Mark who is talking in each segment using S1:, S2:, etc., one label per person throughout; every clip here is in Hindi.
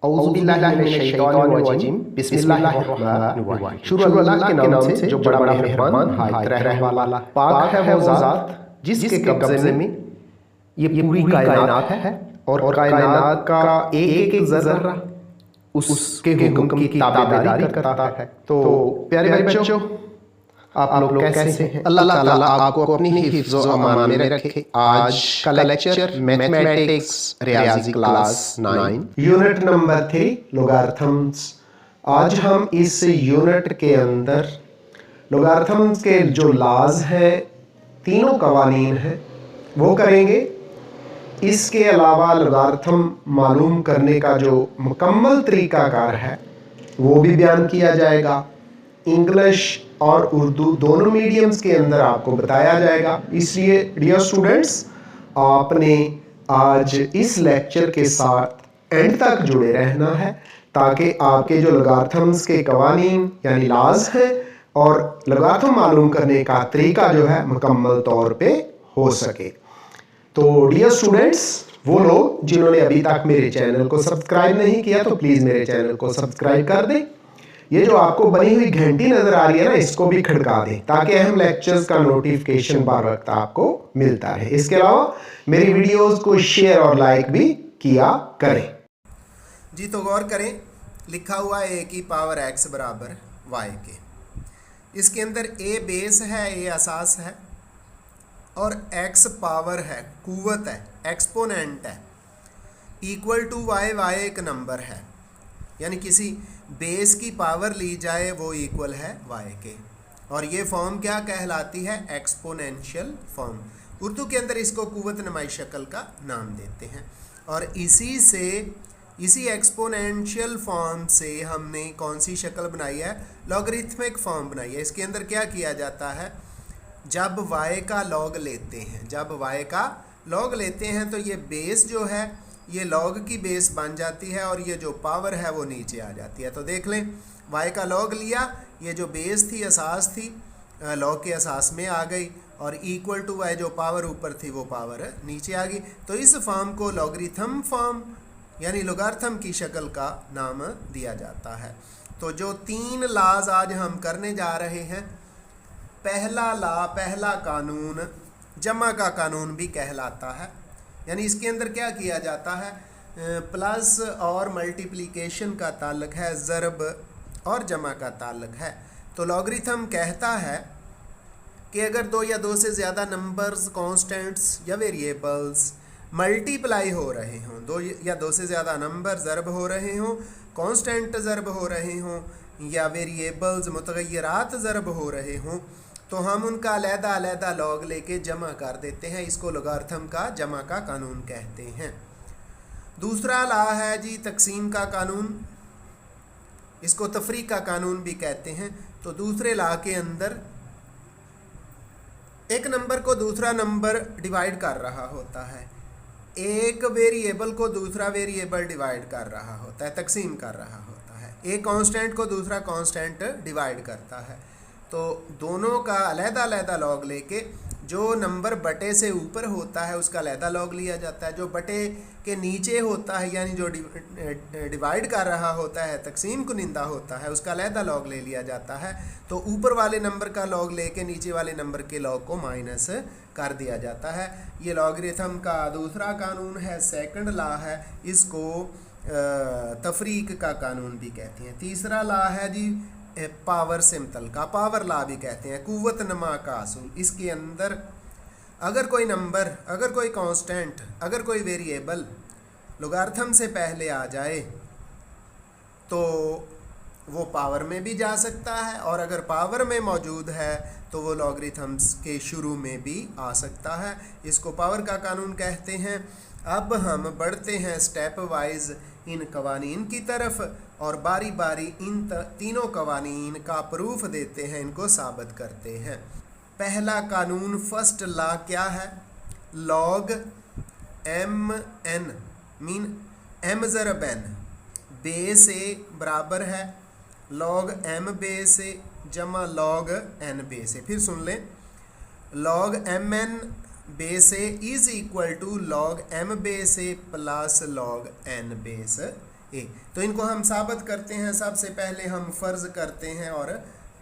S1: औज़ुबिल्लाहिमिनश्शैतानिर्रजीम बिस्मिल्लाहिर्रहमानिर्रहीम। शुरू अल्लाह के नाम से जो बड़ा मेहरबान हायत रहने वाला। पाक है वो ज़ात जिसके कब्ज़े में ये पूरी कायनात है और कायनात का एक एक ज़र्रा उसके हुक्म की ताबेदारी करता है। तो प्यारे बच्चों, आप लोग कैसे हैं? अल्लाह ताला आपको अपनी हिफ्ज़ व अमान में रखे। आज का लेक्चर मैथमेटिक्स रियाजी क्लास 9 यूनिट नंबर 3 लोगारिथम्स। आज हम इस यूनिट के अंदर लोगारिथम्स के जो लाज हैं, तीनों कवानीन हैं, वो करेंगे। इसके अलावा लोगारिथम मालूम करने का जो मुकम्मल तरीकाकार है वो भी बयान किया जाएगा। इंग्लिश और उर्दू दोनों मीडियम्स के अंदर आपको बताया जाएगा। इसलिए डियर स्टूडेंट्स, आपने आज इस लेक्चर के साथ एंड तक जुड़े रहना है ताकि आपके जो लोगारिथम्स के कवानीन यानी लाज हैं और लोगारिथम मालूम करने का तरीका जो है मुकम्मल तौर पे हो सके। तो डियर स्टूडेंट्स, वो लोग जिन्होंने अभी तक मेरे चैनल को सब्सक्राइब नहीं किया तो प्लीज मेरे चैनल को सब्सक्राइब कर दें। ये जो आपको बनी हुई घंटी नजर आ रही है ना, इसको भी खड़का दें ताकि अहम लेक्चर्स का नोटिफिकेशन बार वक्त आपको मिलता रहे। इसके अलावा मेरी वीडियोस को शेयर और लाइक भी किया करें।
S2: जी तो गौर करें, लिखा हुआ है a की पावर x बराबर y के। इसके अंदर a बेस है, a असास है और x पावर है, कुव्वत है, एक्सपोनेंट है, इक्वल टू y, y एक नंबर है। यानी किसी बेस की पावर ली जाए वो इक्वल है y के। और ये फॉर्म क्या कहलाती है? Exponential form. उर्दू के अंदर इसको कुव्वत नुमाई शक्ल का नाम देते हैं। और इसी एक्सपोनेंशियल फॉर्म से हमने कौन सी शक्ल बनाई है? लॉगरिथमिक फॉर्म बनाई है। इसके अंदर क्या किया जाता है? जब y का लॉग लेते हैं तो ये बेस जो है ये लॉग की बेस बन जाती है और ये जो पावर है वो नीचे आ जाती है। तो देख लें, y का लॉग लिया, ये जो बेस थी, असास थी, लॉग के असास में आ गई और इक्वल टू y जो पावर ऊपर थी वो पावर नीचे आ गई। तो इस फॉर्म को लॉगरिथम फॉर्म यानी लोगारिथम की शक्ल का नाम दिया जाता है। तो जो तीन लाज आज हम करने जा रहे हैं, पहला कानून जमा का कानून भी कहलाता है। यानी इसके अंदर क्या किया जाता है? प्लस और मल्टीप्लिकेशन का ताल्लुक है, ज़रब और जमा का ताल्लुक है। तो लॉगरिथम कहता है कि अगर दो या दो से ज़्यादा नंबर्स, कांस्टेंट्स या वेरिएबल्स मल्टीप्लाई हो रहे हों, दो या दो से ज़्यादा नंबर ज़रब हो रहे हों, कांस्टेंट ज़रब हो रहे हों या वेरिएबल्स मुतग़य्यरात ज़रब हो रहे हों, तो हम उनका अलग-अलग लॉग लेके जमा कर देते हैं। इसको लोगारिथम का जमा का कानून कहते हैं। दूसरा ला है जी तकसीम का कानून, इसको तफरीक का कानून भी कहते हैं। तो दूसरे ला के अंदर एक नंबर को दूसरा नंबर डिवाइड कर रहा होता है, एक वेरिएबल को दूसरा वेरिएबल डिवाइड कर रहा होता है, तकसीम कर रहा होता है, एक कांस्टेंट को दूसरा कांस्टेंट डिवाइड करता है। तो दोनों का अलग लॉग लेके जो नंबर बटे से ऊपर होता है उसका अलग लॉग लिया जाता है, जो बटे के नीचे होता है यानी जो डिवाइड कर रहा होता है, तकसीम कुनिंदा होता है, उसका अलग लॉग ले लिया जाता है। तो ऊपर वाले नंबर का लॉग लेके नीचे वाले नंबर के लॉग को माइनस कर दिया जाता है। ये लॉगरिथम का दूसरा कानून है, सेकंड ला है, इसको तफरीक का कानून भी कहते हैं। तीसरा ला है जी पावर सिमतल का, पावर ला भी कहते हैं, कुव्वत नमा का असूल। इसके अंदर अगर कोई नंबर, अगर कोई कांस्टेंट, अगर कोई वेरिएबल लोगारिथम से पहले आ जाए तो वो पावर में भी जा सकता है और अगर पावर में मौजूद है तो वो लॉगरिथम्स के शुरू में भी आ सकता है। इसको पावर का कानून कहते हैं। अब हम बढ़ते हैं स्टेप वाइज इन कवानीन की तरफ और बारी बारी इन तीनों कवानीन का प्रूफ देते हैं, इनको साबित करते हैं। पहला कानून, फर्स्ट लॉ क्या है? Log m n mean m ज़रब एन बेस ए बराबर है लॉग एम बेस ए जमा लॉग एन बेस ए। फिर सुन लें, log m n base a is equal to log m base a plus log n base a. तो इनको हम साबित करते हैं। सबसे पहले हम फर्ज करते हैं और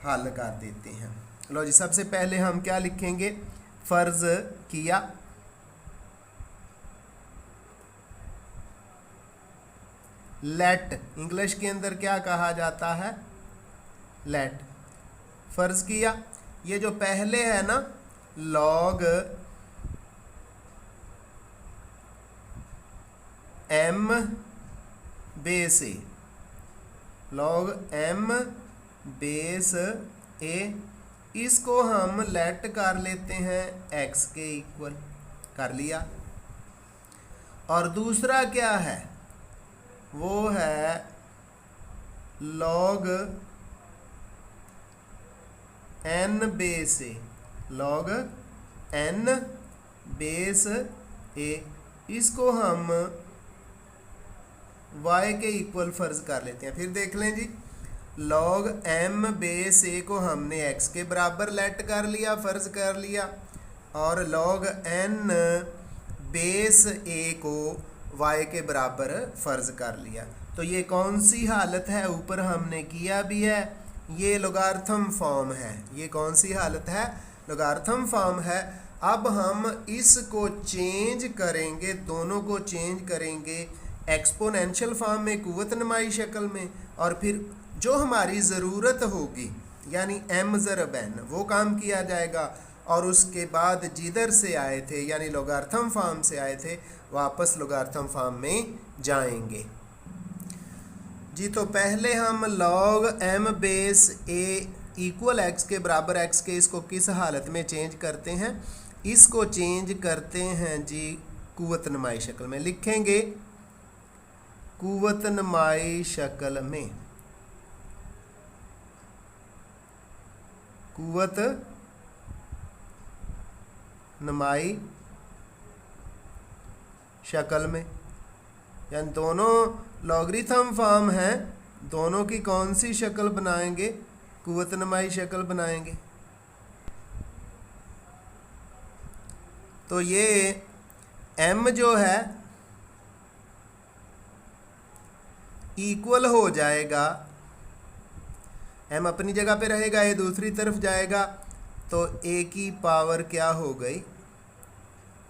S2: हल कर देते हैं। लो जी, सबसे पहले हम क्या लिखेंगे, फर्ज किया, लेट, इंग्लिश के अंदर क्या कहा जाता है, लेट। फर्ज किया, ये जो पहले है ना, लॉग एम बेस ए, लॉग एम बेस ए, इसको हम लेट कर लेते हैं एक्स के इक्वल, कर लिया। और दूसरा क्या है, वो है लॉग एन बेस ए, लॉग एन बेस ए, इसको हम y के इक्वल फर्ज कर लेते हैं। फिर देख लें जी, लॉग m बेस a को हमने x के बराबर लेट कर लिया, फर्ज कर लिया, और लॉग n बेस a को y के बराबर फर्ज कर लिया। तो ये कौन सी हालत है, ऊपर हमने किया भी है, ये लोगारिथम फॉर्म है। ये कौन सी हालत है, लोगारिथम फॉर्म है। अब हम इसको चेंज करेंगे, दोनों को चेंज करेंगे एक्सपोनेंशियल फॉर्म में, कुव्वत नुमाई शक्ल में, और फिर जो हमारी ज़रूरत होगी यानी m ज़रब n, वो काम किया जाएगा। और उसके बाद जिधर से आए थे यानी लोगारिथम फॉर्म से आए थे, वापस लोगारिथम फॉर्म में जाएंगे जी। तो पहले हम log m base a equal x के बराबर x के, इसको किस हालत में चेंज करते हैं, इसको चेंज करते हैं जी कुव्वत नुमाई शक्ल में। लिखेंगे कुव्वत नुमाई शक्ल में, कुव्वत नुमाई शक्ल में, यानी दोनों लॉगरिथम फॉर्म हैं, दोनों की कौन सी शक्ल बनाएंगे, कुव्वत नुमाई शक्ल बनाएंगे। तो ये m जो है इक्वल हो जाएगा, m अपनी जगह पे रहेगा, ये दूसरी तरफ जाएगा, तो a की पावर क्या हो गई,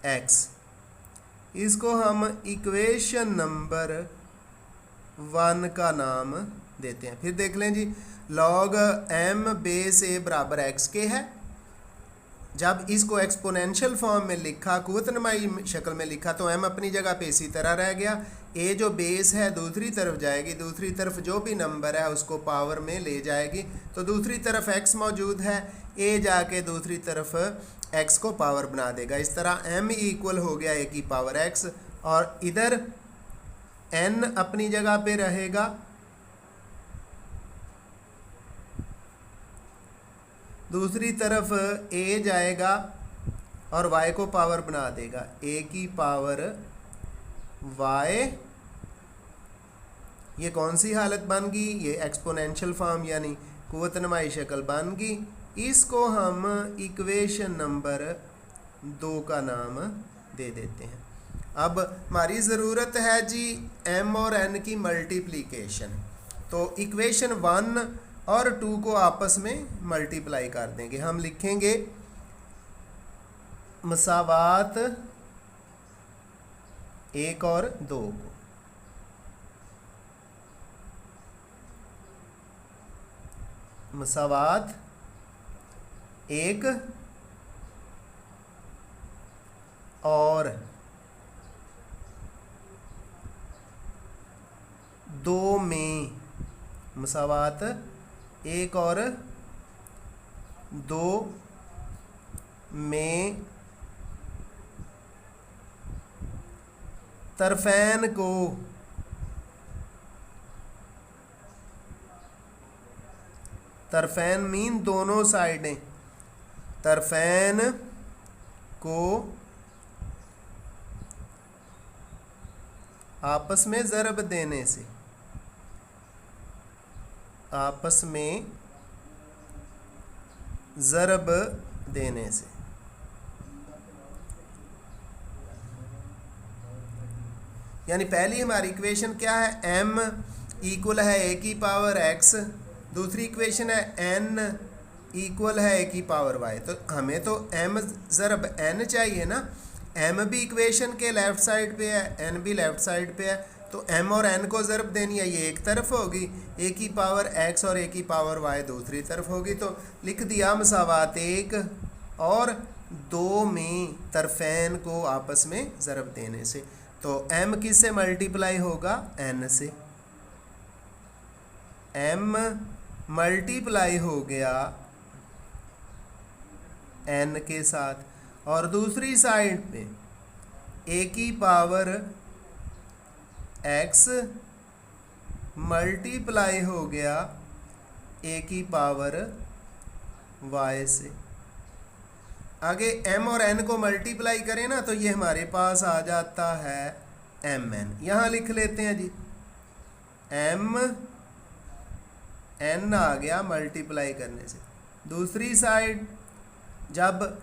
S2: x। इसको हम इक्वेशन नंबर 1 का नाम देते हैं। फिर देख लें जी, लॉग m बेस a बराबर x के है। जब इसको एक्सपोनेंशियल फॉर्म में लिखा, कुव्वत नुमाई शक्ल में लिखा, तो m अपनी जगह पे इसी तरह रह गया। a जो बेस है दूसरी तरफ जाएगी, दूसरी तरफ जो भी नंबर है उसको पावर में ले जाएगी, तो दूसरी तरफ x मौजूद है, a जाके दूसरी तरफ x को पावर बना देगा। इस तरह m इक्वल हो गया a की पावर x, और इधर n अपनी जगह पे रहेगा, दूसरी तरफ a जाएगा और y को पावर बना देगा, a की पावर y। ये कौन सी हालत बन गई, ये एक्सपोनेंशियल फॉर्म यानी कुव्वत नुमाई शक्ल बन गई। इसको हम इक्वेशन नंबर 2 का नाम दे देते हैं। अब हमारी ज़रूरत है जी m और n की मल्टीप्लिकेशन, तो इक्वेशन 1 और 2 को आपस में मल्टीप्लाई कर देंगे। हम लिखेंगे मसावात 1 और 2 को, मसावात 1 और 2 में, मसावात 1 और 2 में तरफैन को तरफैन मीन दोनों साइडें, तरफैन को आपस में ज़रब देने से, आपस में ज़रब देने से, यानी पहली हमारी इक्वेशन क्या है, m इक्वल है a की पावर x, दूसरी इक्वेशन है n इक्वल है a की पावर y। तो हमें तो m ज़रब n चाहिए ना, m भी इक्वेशन के लेफ़्ट साइड पे है, n भी लेफ़्ट साइड पे है, तो m और n को ज़रब देनी है, ये एक तरफ होगी, a की पावर x और a की पावर y दूसरी तरफ होगी। तो लिख दिया मसावात 1 और 2 में तरफ़ैन को आपस में ज़रब देने से। तो m किससे मल्टीप्लाई होगा, n से, m मल्टीप्लाई हो गया n के साथ, और दूसरी साइड पे a की पावर x मल्टीप्लाई हो गया a की पावर y से। आगे m और n को मल्टीप्लाई करें ना तो ये हमारे पास आ जाता है mn, यहाँ लिख लेते हैं जी, m n आ गया मल्टीप्लाई करने से। दूसरी साइड जब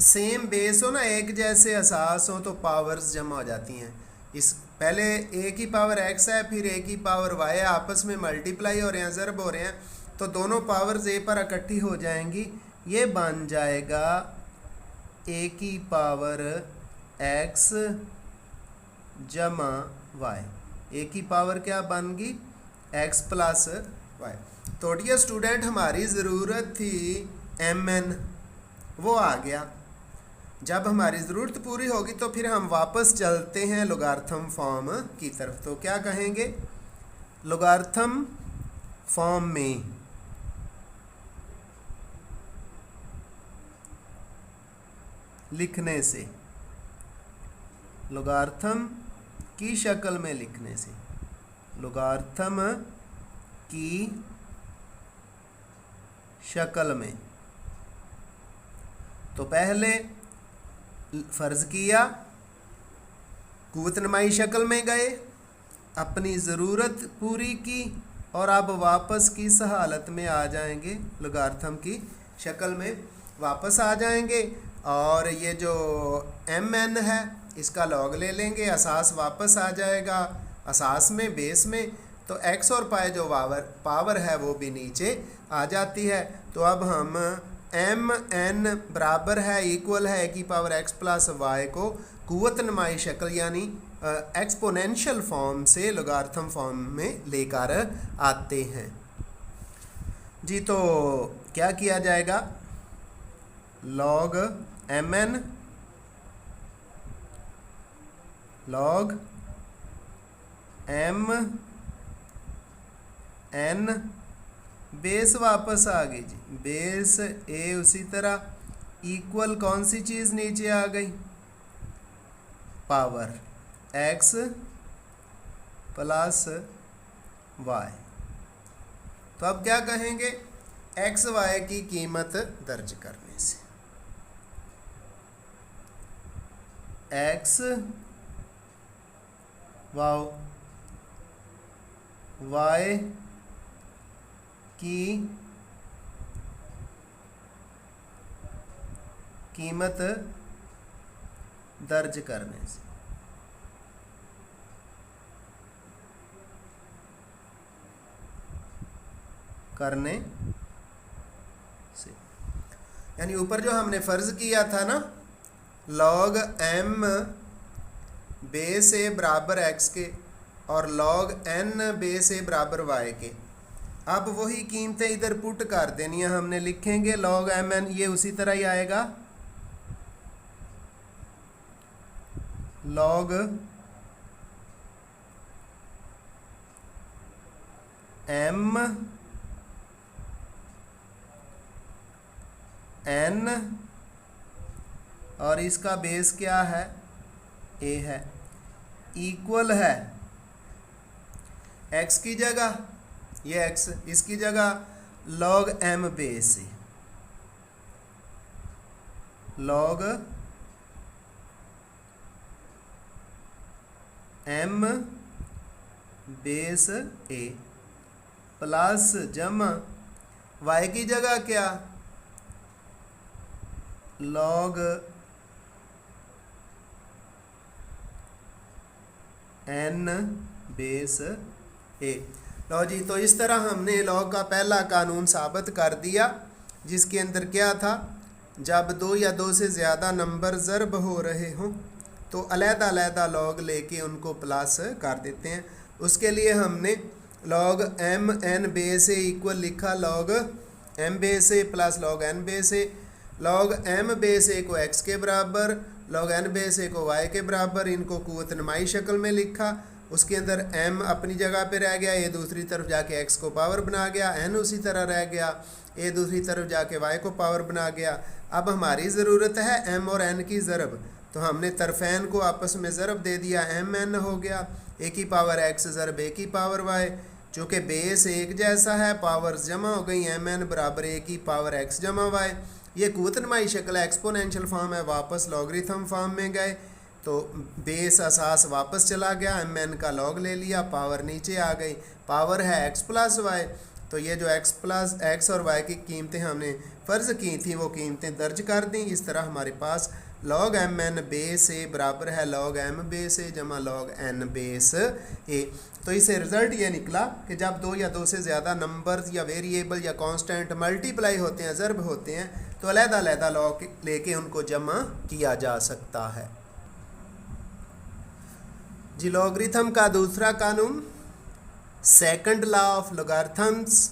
S2: सेम बेस हो ना, एक जैसे असास हो, तो पावर्स जमा हो जाती हैं। इस पहले a की पावर x है, फिर a की पावर y है, आपस में मल्टीप्लाई हो रहे हैं, ज़रब हो रहे हैं, तो दोनों पावर्स a पर इकट्ठी हो जाएंगी, ये बन जाएगा a की पावर x जमा y। a की पावर क्या बन गई, x प्लस y। तो डियर स्टूडेंट, हमारी ज़रूरत थी mn, वो आ गया। जब हमारी ज़रूरत पूरी होगी तो फिर हम वापस चलते हैं लोगारिथम फॉर्म की तरफ। तो क्या कहेंगे, लोगारिथम फॉर्म में लिखने से, लोगारिथम की शक्ल में लिखने से, लोगारिथम की शक्ल में, तो पहले फ़र्ज़ किया, कुव्वत नमाई शक्ल में गए, अपनी ज़रूरत पूरी की, और अब वापस किस हालत में आ जाएंगे, लोगारिथम की शक्ल में वापस आ जाएंगे। और ये जो mn है इसका लॉग ले लेंगे, असास वापस आ जाएगा असास में, बेस में, तो x और पाए जो पावर है वो भी नीचे आ जाती है। तो अब हम mn बराबर है, इक्वल है a की पावर x प्लस y को कुव्वत नमाई शक्ल यानी एक्सपोनेंशियल फॉर्म से लोगारिथम फॉर्म में लेकर आते हैं जी। तो क्या किया जाएगा, log mn log mn, base वापस आ गई जी, बेस a उसी तरह, इक्वल कौन सी चीज़ नीचे आ गई, पावर x प्लस y। तो अब क्या कहेंगे, x y की कीमत दर्ज करने से, x y की कीमत दर्ज करने से, यानी ऊपर जो हमने फ़र्ज़ किया था ना, log m बेस a बराबर x के और log n बेस a बराबर y के, अब वही कीमतें इधर पुट कर देनी है हमने, लिखेंगे log mn, ये उसी तरह ही आएगा log m n, और इसका बेस क्या है, a है, इक्वल है x की जगह, ये x, इसकी जगह log m base a, log m base a plus जमा y की जगह क्या, log n बेस a। लो जी, तो इस तरह हमने लॉग का पहला कानून साबित कर दिया, जिसके अंदर क्या था, जब दो या दो से ज़्यादा नंबर ज़र्ब हो रहे हों तो अलग-अलग लॉग लेके उनको प्लस कर देते हैं। उसके लिए हमने लॉग एम एन बेस ए इक्वल लिखा log m base a plus log n base A. Log m base ए को एक्स के बराबर, लॉग एन बेस ए को वाई के बराबर, इनको कुव्वत नुमाई शक्ल में लिखा। उसके अंदर m अपनी जगह पे रह गया, ये दूसरी तरफ जाके x को पावर बना गया, n उसी तरह रह गया, ये दूसरी तरफ जाके y को पावर बना गया। अब हमारी ज़रूरत है m और n की ज़रब, तो हमने तरफ़ैन को आपस में ज़रब दे दिया, mn हो गया, a की पावर x ज़रब a की पावर y। चूँकि बेस एक जैसा है, पावर्स जमा हो गई, mn बराबर a की पावर x जमा y। ये कुव्वत नुमाई शक्ल है, एक्सपोनेंशियल फॉर्म है, वापस लॉगरिथम फॉर्म में गए तो बेस असास वापस चला गया, mn का लॉग ले लिया, पावर नीचे आ गई, पावर है x प्लस वाई। तो ये जो x और y की कीमतें हमने फ़र्ज़ की थी वो कीमतें दर्ज कर दी। इस तरह हमारे पास लॉग mn बेस a बराबर है लॉग m बेस a जमा लॉग n बेस a। तो इससे रिज़ल्ट ये निकला कि जब दो या दो से ज़्यादा नंबर्स या वेरिएबल या कांस्टेंट मल्टीप्लाई होते हैं, ज़र्ब होते हैं, तो अलग-अलग लॉग लेके उनको जमा किया जा सकता है जी। लॉगरिथम का दूसरा कानून, सेकंड लॉ ऑफ लॉगरिथम्स,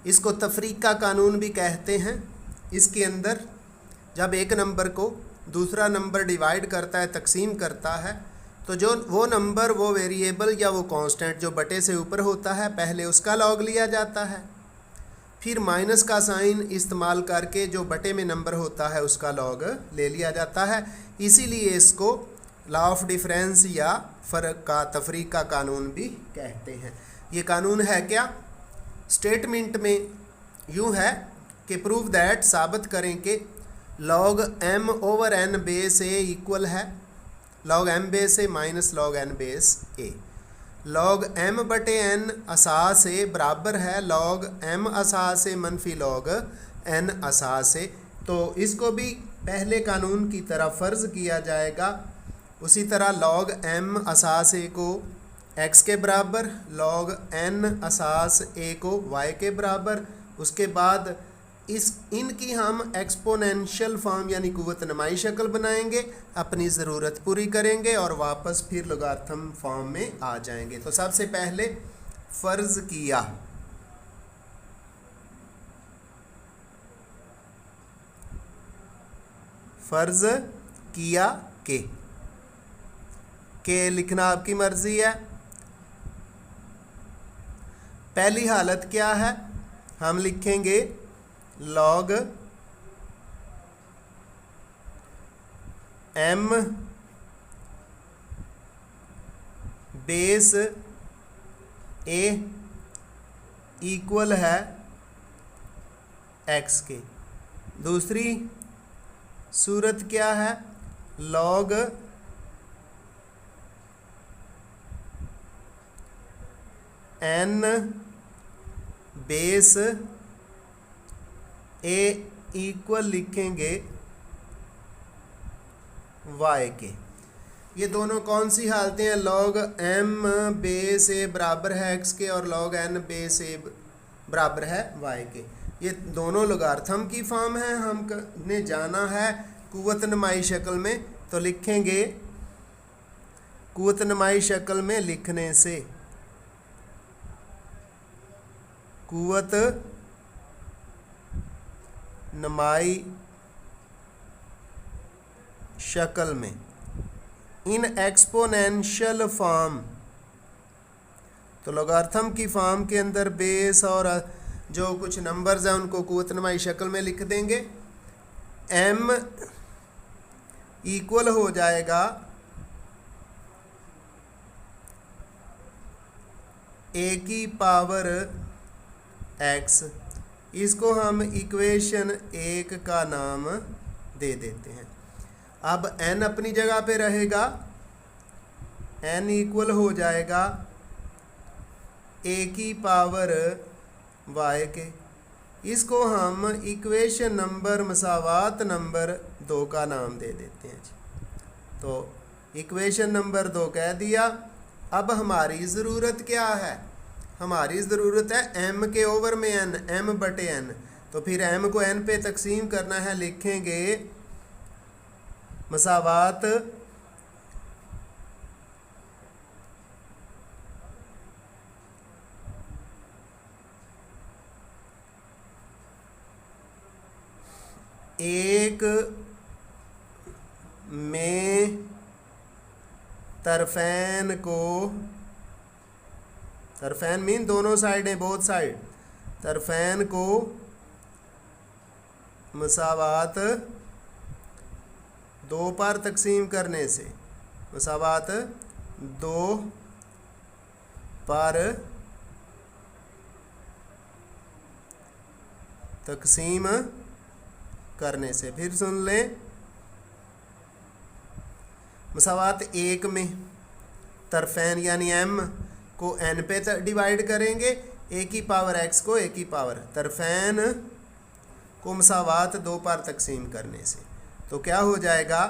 S2: इसको तफरीका कानून भी कहते हैं। इसके अंदर जब एक नंबर को दूसरा नंबर डिवाइड करता है, तकसीम करता है, तो जो वो नंबर, वो वेरिएबल या वो कांस्टेंट जो बटे से ऊपर होता है, पहले उसका लॉग लिया जाता है, फिर माइनस का साइन इस्तेमाल करके जो बटे में नंबर होता है उसका लॉग ले लिया जाता है। इसीलिए इसको लॉ ऑफ डिफरेंस या फ़र्क का तफरीक का कानून भी कहते हैं। ये कानून है क्या, स्टेटमेंट में यूँ है कि प्रूव दैट, साबित करें कि log m over n base a equal है log m base a minus log n base a। Log m बटे n असास a बराबर है लॉग m असास a मनफी लॉग n असास a। तो इसको भी पहले कानून की तरह फ़र्ज़ किया जाएगा। उसी तरह लॉग m असास a को x के बराबर, लॉग n असास a को y के बराबर। उसके बाद इनकी हम एक्सपोनेंशियल फॉर्म यानी कुव्वत नुमाई शक्ल बनाएंगे, अपनी ज़रूरत पूरी करेंगे और वापस फिर लॉगरिथम फॉर्म में आ जाएंगे। तो सबसे पहले फ़र्ज़ किया, फ़र्ज़ किया के लिखना आपकी मर्ज़ी है। पहली हालत क्या है, हम लिखेंगे log m base a equal है x के। दूसरी सूरत क्या है, log n base a equal लिखेंगे y के। ये दोनों कौन सी हालतें हैं, लॉग m बेस a बराबर है x के और लॉग n बेस a बराबर है y के। ये दोनों लॉगरिथम की फॉर्म है। हमने जाना है कुव्वत नुमाई शक्ल में, तो लिखेंगे कुव्वत नुमाई शक्ल में लिखने से, कुव्वत नुमाई शक्ल में इन एक्सपोनेंशियल फॉर्म। तो लॉगरिथम की फॉर्म के अंदर बेस और जो कुछ नंबर्स हैं उनको कुव्वत नुमाई शक्ल में लिख देंगे। m इक्वल हो जाएगा a की पावर x। इसको हम इक्वेशन 1 का नाम दे देते हैं। अब n अपनी जगह पे रहेगा, n इक्वल हो जाएगा a की पावर y के। इसको हम इक्वेशन नंबर मसावात नंबर 2 का नाम दे देते हैं जी। तो इक्वेशन नंबर 2 कह दिया। अब हमारी ज़रूरत क्या है? हमारी ज़रूरत है m के ओवर में n, m बटे n। तो फिर m को n पे तकसीम करना है, लिखेंगे मसावात एक में तरफैन को, तरफैन मीन दोनों साइडें, बोथ साइड, तरफैन को मसावात दो पर तकसीम करने से, मसावात दो पर तकसीम करने से। फिर सुन लें, मसावात एक में तरफैन यानी m को n पे डिवाइड करेंगे, a की पावर x को a की पावर, तरफैन को मसावात दो पर तकसीम करने से। तो क्या हो जाएगा,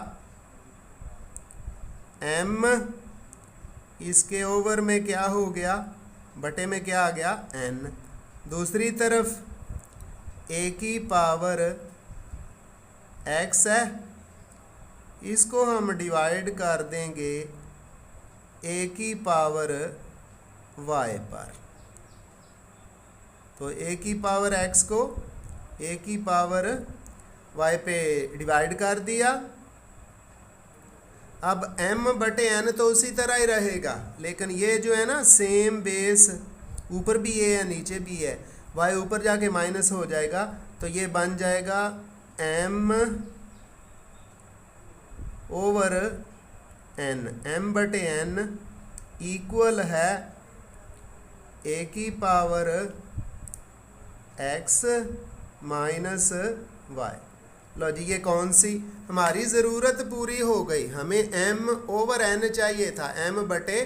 S2: m इसके ओवर में क्या हो गया, बटे में क्या आ गया, n। दूसरी तरफ a की पावर x है, इसको हम डिवाइड कर देंगे a की पावर y पर। तो a की पावर x को a की पावर y पे डिवाइड कर दिया। अब m बटे n तो उसी तरह ही रहेगा, लेकिन ये जो है ना सेम बेस, ऊपर भी a है नीचे भी है, y ऊपर जाके माइनस हो जाएगा, तो ये बन जाएगा m ओवर n, m बटे n इक्वल है a की पावर x माइनस y। लो जी, ये कौन सी हमारी ज़रूरत पूरी हो गई। हमें m ओवर n चाहिए था, m बटे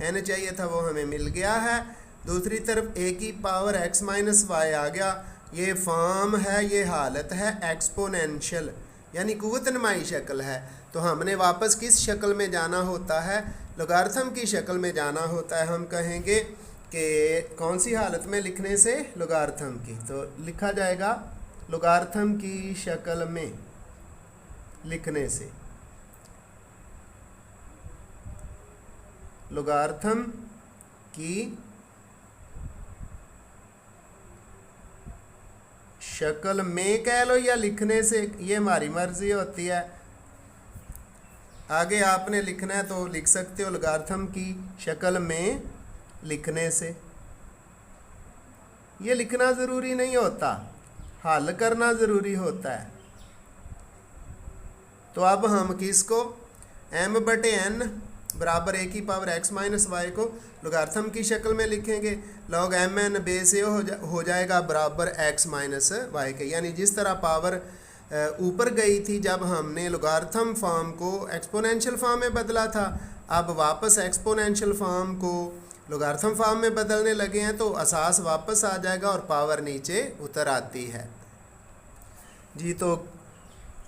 S2: n चाहिए था, वो हमें मिल गया है। दूसरी तरफ a की पावर x माइनस y आ गया। ये फॉर्म है, ये हालत है एक्सपोनेंशियल यानी कुव्वत नुमाई शक्ल है। तो हमने वापस किस शक्ल में जाना होता है, लोगारिथम की शक्ल में जाना होता है। हम कहेंगे कि कौन सी हालत में लिखने से, लोगारिथम की। तो लिखा जाएगा लोगारिथम की शक्ल में लिखने से, लोगारिथम की शक्ल में कह लो या लिखने से, ये हमारी मर्जी होती है। आगे आपने लिखना है तो लिख सकते हो लोगारिथम की शक्ल में लिखने से। ये लिखना ज़रूरी नहीं होता, हल करना ज़रूरी होता है। तो अब हम किसको m बटे n बराबर a की पावर x माइनस वाई को लोगारिथम की शक्ल में लिखेंगे। लॉग एम एन बेस ए हो जाएगा बराबर x माइनस वाई के, यानी जिस तरह पावर ऊपर गई थी जब हमने लोगारिथम फॉर्म को एक्सपोनेंशियल फॉर्म में बदला था, अब वापस एक्सपोनेंशियल फॉर्म को लोगारिथम फॉर्म में बदलने लगे हैं, तो असास वापस आ जाएगा और पावर नीचे उतर आती है जी। तो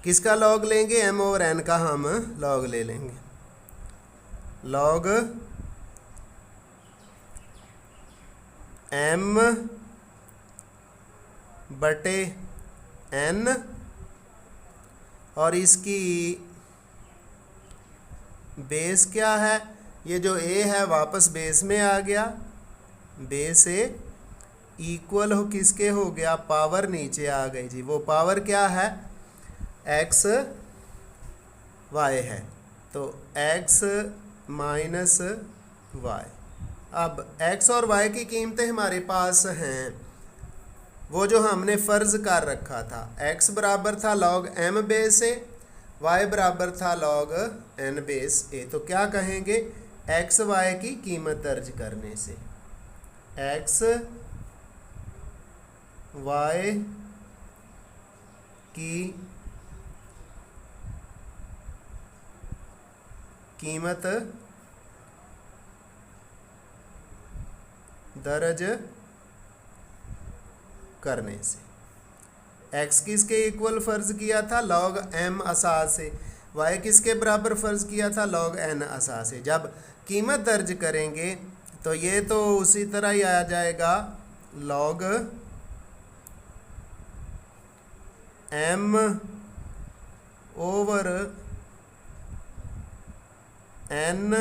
S2: किसका लॉग लेंगे, m ओवर n का हम लॉग ले लेंगे। लॉग m बटे n और इसकी बेस क्या है, ये जो a है वापस बेस में आ गया, बेस a इक्वल हो किसके हो गया, पावर नीचे आ गई जी। वो पावर क्या है, x y है, तो x माइनस वाई। अब x और y की कीमतें हमारे पास हैं, वो जो हमने फ़र्ज़ कर रखा था। x बराबर था log m base a, y बराबर था लॉग n बेस a। तो क्या कहेंगे, x y की कीमत दर्ज करने से, x y की कीमत दर्ज करने से। x किसके इक्वल फ़र्ज़ किया था, लॉग m असा से। y किसके बराबर फ़र्ज़ किया था, लॉग n असा से। जब कीमत दर्ज करेंगे तो ये तो उसी तरह ही आ जाएगा, लॉग m ओवर n,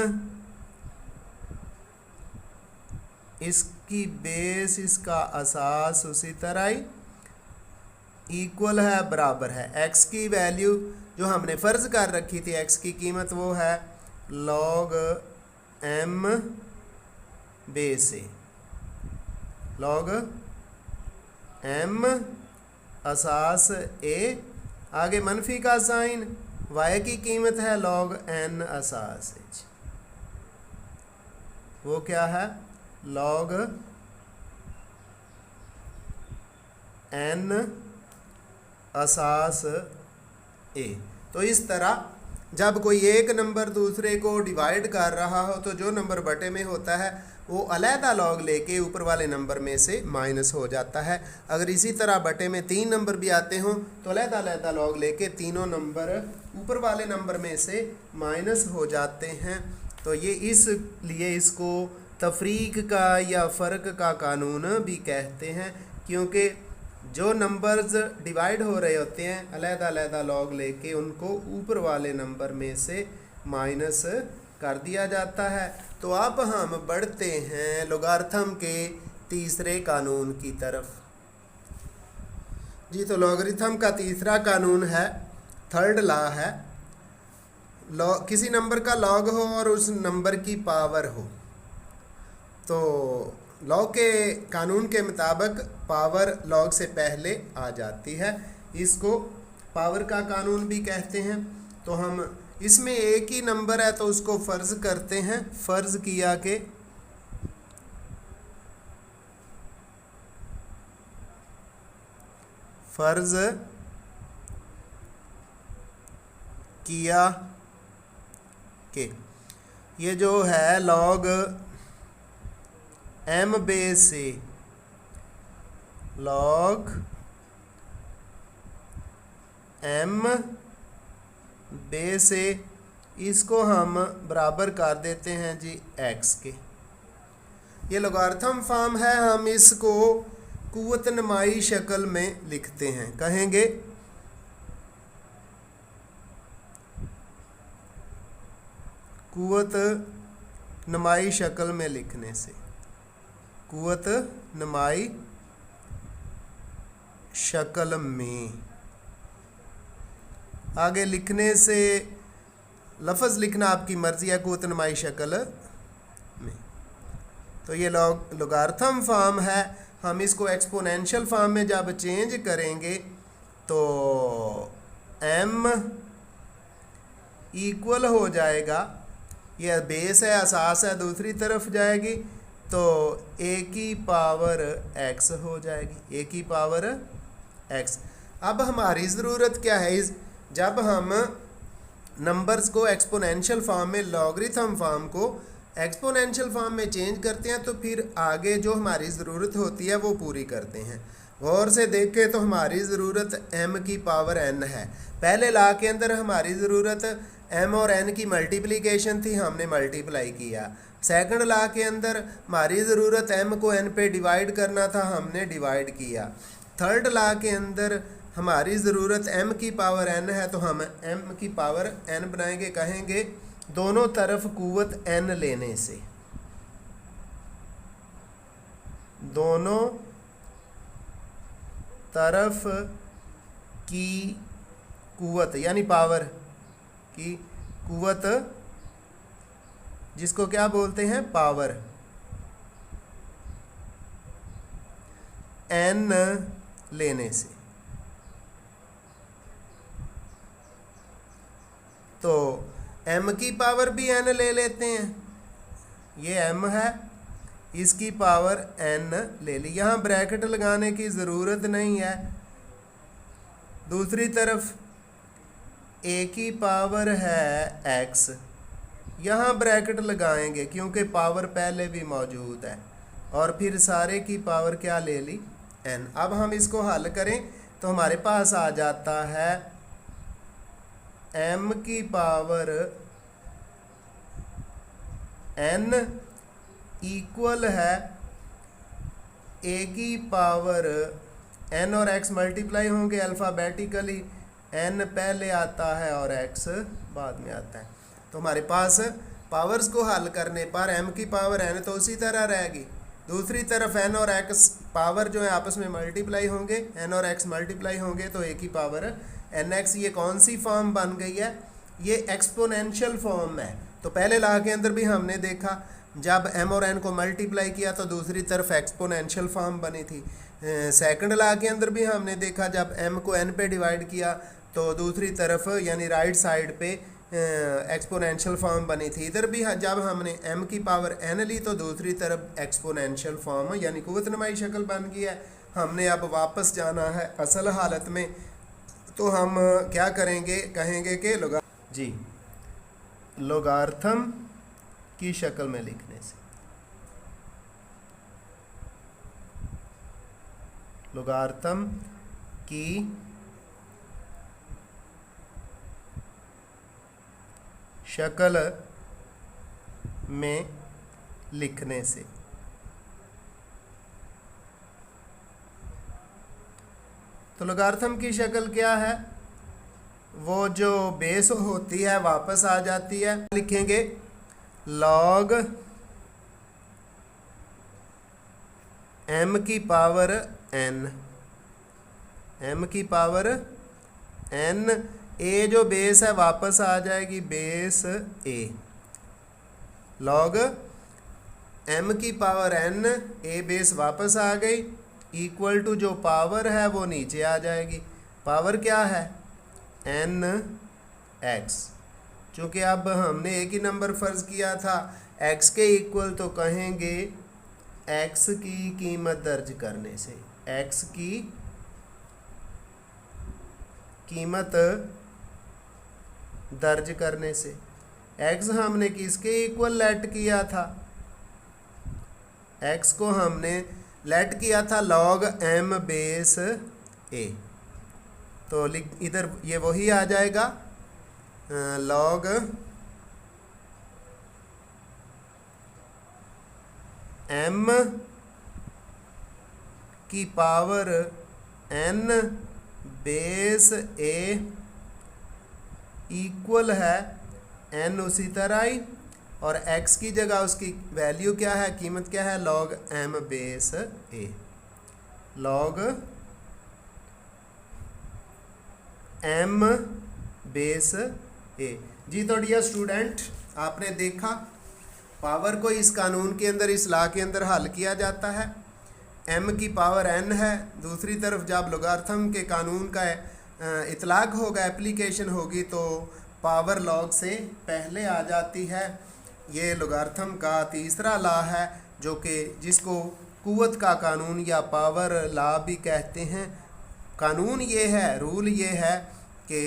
S2: इसकी बेस, इसका असास उसी तरह ही इक्वल है, बराबर है। x की वैल्यू जो हमने फ़र्ज़ कर रखी थी, x की कीमत वो है log m बेस ए, log m असास a, आगे मनफी का साइन, y की कीमत है log n असास h, वो क्या है log n असास a। तो इस तरह जब कोई एक नंबर दूसरे को डिवाइड कर रहा हो तो जो नंबर बटे में होता है वो अलहदा लॉग लेके ऊपर वाले नंबर में से माइनस हो जाता है। अगर इसी तरह बटे में 3 नंबर भी आते हों तो अलहदा अलहदा लॉग लेके तीनों नंबर ऊपर वाले नंबर में से माइनस हो जाते हैं। तो ये इसलिए इसको तफरीक का या फ़र्क का कानून भी कहते हैं, क्योंकि जो नंबर्स डिवाइड हो रहे होते हैं अलहदा अलहदा लॉग लेके उनको ऊपर वाले नंबर में से माइनस कर दिया जाता है। तो अब हम बढ़ते हैं लोगारिथम के तीसरे कानून की तरफ। जी, तो लोगारिथम का तीसरा कानून है, थर्ड लॉ है, किसी नंबर का लॉग हो और उस नंबर की पावर हो तो लॉग के कानून के मुताबिक पावर लॉग से पहले आ जाती है, इसको पावर का कानून भी कहते हैं। तो हम इसमें एक ही नंबर है तो उसको फ़र्ज़ करते हैं, फ़र्ज़ किया कि फ़र्ज़ किया कि ये जो है लॉग m बेस ए, लॉग m बेस ए, इसको हम बराबर कर देते हैं जी x के। ये लोगारिथम फॉर्म है, हम इसको कुव्वत नमाई शक्ल में लिखते हैं, कहेंगे कुव्वत नमाई शक्ल में लिखने से, कुव्वत नमाई शक्ल में, आगे लिखने से लफ्ज़ लिखना आपकी मर्ज़ी है कुव्वत नमाई शक्ल में। तो ये लोगारिथम फॉर्म है, हम इसको एक्सपोनेंशियल फॉर्म में जब चेंज करेंगे तो m इक्वल हो जाएगा, यह बेस है, असास है, दूसरी तरफ जाएगी तो a की पावर x हो जाएगी, a की पावर x। अब हमारी ज़रूरत क्या है, जब हम नंबर्स को एक्सपोनेंशियल फॉर्म में लॉगरिथम फॉर्म को एक्सपोनेंशियल फॉर्म में चेंज करते हैं तो फिर आगे जो हमारी ज़रूरत होती है वो पूरी करते हैं। गौर से देखें तो हमारी ज़रूरत m की पावर n है। पहले लॉ के अंदर हमारी ज़रूरत m और n की मल्टीप्लिकेशन थी, हमने मल्टीप्लाई किया। सेकंड लॉ के अंदर हमारी ज़रूरत m को n पे डिवाइड करना था, हमने डिवाइड किया। थर्ड लॉ के अंदर हमारी ज़रूरत m की पावर n है तो हम m की पावर n बनाएंगे, कहेंगे दोनों तरफ कुव्वत n लेने से, दोनों तरफ की कुव्वत यानी पावर की कुव्वत, जिसको क्या बोलते हैं पावर, n लेने से। तो m की पावर भी n ले लेते हैं, ये m है, इसकी पावर n ले ली, यहाँ ब्रैकेट लगाने की ज़रूरत नहीं है। दूसरी तरफ a की पावर है x, यहाँ ब्रैकेट लगाएंगे क्योंकि पावर पहले भी मौजूद है, और फिर सारे की पावर क्या ले ली n। अब हम इसको हल करें तो हमारे पास आ जाता है m की पावर n इक्वल है a की पावर n और x मल्टीप्लाई होंगे अल्फ़ाबेटिकली, n पहले आता है और x बाद में आता है। तो हमारे पास पावर्स को हल करने पर m की पावर n तो उसी तरह रहेगी, दूसरी तरफ n और x पावर जो है आपस में मल्टीप्लाई होंगे, n और x मल्टीप्लाई होंगे तो a की पावर nx। ये कौन सी फॉर्म बन गई है? ये एक्सपोनेंशियल फॉर्म है। तो पहले लॉ के अंदर भी हमने देखा जब m और n को मल्टीप्लाई किया तो दूसरी तरफ एक्सपोनेंशियल फॉर्म बनी थी। सेकंड लॉ के अंदर भी हमने देखा जब m को n पे डिवाइड किया तो दूसरी तरफ यानी राइट साइड पे एक्सपोनेंशियल फॉर्म बनी थी। इधर भी जब हमने m की पावर n ली तो दूसरी तरफ एक्सपोनेंशियल फॉर्म यानी कुव्वतनुमाई शक्ल बन गई है। हमने अब वापस जाना है असल हालत में, तो हम क्या करेंगे, कहेंगे कि लोगार्थम की शक्ल में लिखने से, लोगार्थम की शक्ल में लिखने से। तो लोगार्थम की शक्ल क्या है? वो जो बेस होती है वापस आ जाती है। लिखेंगे लॉग m की पावर n, m की पावर n, a जो बेस है वापस आ जाएगी बेस a, लॉग m की पावर n, a बेस वापस आ गई, इक्वल टू जो पावर है वो नीचे आ जाएगी। पावर क्या है? n x। चूँकि अब हमने एक ही नंबर फ़र्ज़ किया था x के इक्वल, तो कहेंगे x की कीमत दर्ज करने से, x की कीमत दर्ज करने से। x हमने किसके इक्वल लेट किया था? x को हमने लेट किया था लॉग m बेस a। तो इधर ये वही आ जाएगा लॉग m की power n base a equal है n उसी तरह ही, और x की जगह उसकी वैल्यू क्या है, कीमत क्या है? Log m base a, log m base a। जी तो डियर स्टूडेंट, आपने देखा पावर को इस कानून के अंदर, इस लॉ के अंदर हल किया जाता है। m की पावर n है, दूसरी तरफ जब लोगार्थम के कानून का इतलाक होगा, एप्लीकेशन होगी, तो पावर लॉग से पहले आ जाती है। ये लोगार्थम का तीसरा लॉ है जो कि जिसको कुव्वत का कानून या पावर लॉ भी कहते हैं। कानून ये है, रूल ये है कि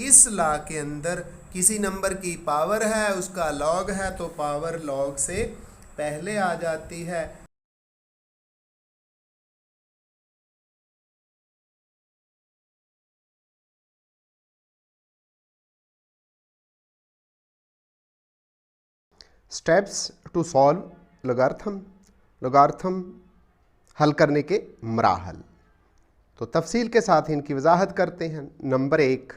S2: इस लॉ के अंदर किसी नंबर की पावर है, उसका लॉग है, तो पावर लॉग से पहले आ जाती है।
S1: स्टेप्स टू सॉल्व लोगार्थम, लोगार्थम हल करने के मराहल। तो तफसील के साथ इनकी वजाहत करते हैं। नंबर 1,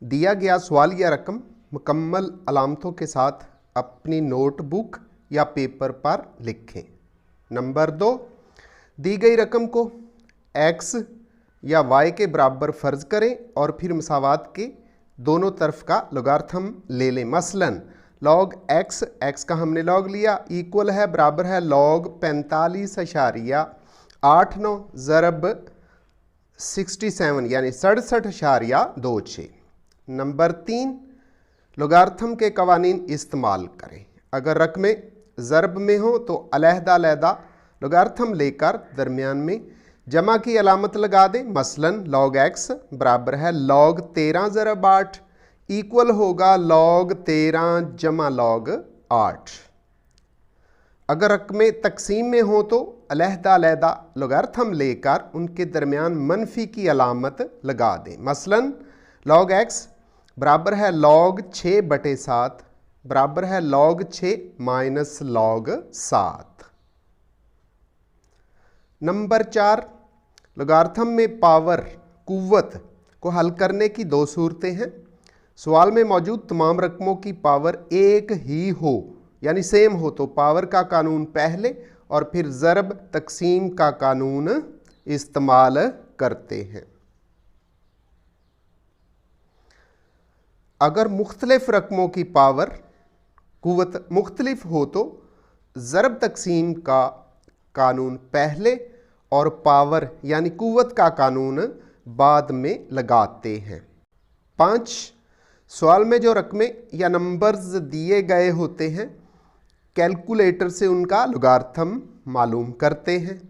S1: दिया गया सवालिया रकम मुकम्मल अलामतों के साथ अपनी नोटबुक या पेपर पर लिखें। नंबर 2, दी गई रकम को x या y के बराबर फ़र्ज़ करें और फिर मसावात के दोनों तरफ का लोगार्थम ले लें। मसलन लॉग x, x का हमने लॉग लिया, इक्वल है, बराबर है लॉग 45.89 ज़रब 67 यानी 67.26। नंबर 3, लोगार्थम के कवानीन इस्तेमाल करें। अगर रकमें ज़रब में हो तो अलहदा-अलहदा लोगार्थम लेकर दरमियान में जमा की अलामत लगा दें। मसलन लॉग x बराबर है लॉग 13 ज़रब 8, इक्वल होगा लॉग 13 जमा लॉग 8। अगर रकमें तकसीम में हो तो अलहदा-अलहदा लोगार्थम लेकर उनके दरमियान मनफी की अलामत लगा दें। मसलन लॉग x बराबर है लॉग 6/7 बराबर है log 6 minus log 7। Number 4, logarithm में पावर कुव्वत को हल करने की दो सूरतें हैं। सवाल में मौजूद तमाम रकमों की पावर एक ही हो यानी सेम हो तो पावर का कानून पहले और फिर ज़रब तकसीम का कानून इस्तेमाल करते हैं। अगर मुख्तलिफ रकमों की पावर कुव्वत मुख्तलिफ हो तो ज़रब तकसीम का कानून पहले और पावर यानी कुव्वत का कानून बाद में लगाते हैं। 5, सवाल में जो रकमें या नंबर्स दिए गए होते हैं कैलकुलेटर से उनका लोगारिथम मालूम करते हैं,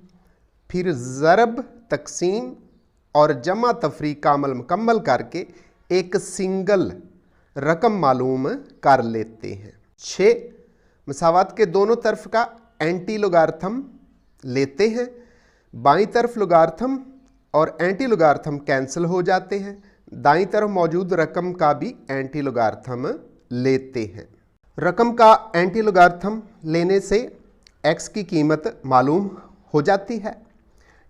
S1: फिर ज़रब तकसीम और जमा तफरीक का अमल मुकम्मल करके एक सिंगल रकम मालूम कर लेते हैं। 6, मसावात के दोनों तरफ का एंटी लोगारिथम लेते हैं, बाईं तरफ लोगारिथम और एंटी लोगारिथम कैंसिल हो जाते हैं, दाईं तरफ मौजूद रकम का भी एंटी लोगारिथम लेते हैं। रकम का एंटी लोगारिथम लेने से x की कीमत मालूम हो जाती है,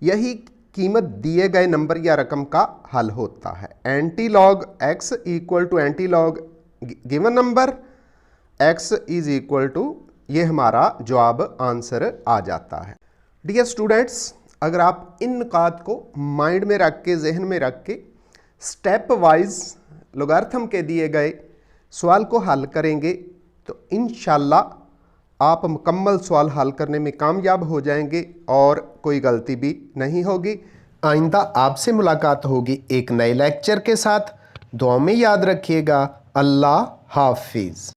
S1: यही कीमत दिए गए नंबर या रकम का हल होता है। Antilog x equal to antilog given number x is equal to, ये हमारा जवाब आंसर आ जाता है। डियर स्टूडेंट्स, अगर आप इन नुकात को माइंड में रख के जहन में रख के स्टेप वाइज लोगारिथम के दिए गए सवाल को हल करेंगे तो इंशाल्लाह आप मुकम्मल सवाल हल करने में कामयाब हो जाएंगे और कोई गलती भी नहीं होगी।
S2: आइंदा आपसे मुलाकात होगी एक नए लेक्चर के साथ। दुआ में याद रखिएगा। अल्लाह हाफिज़।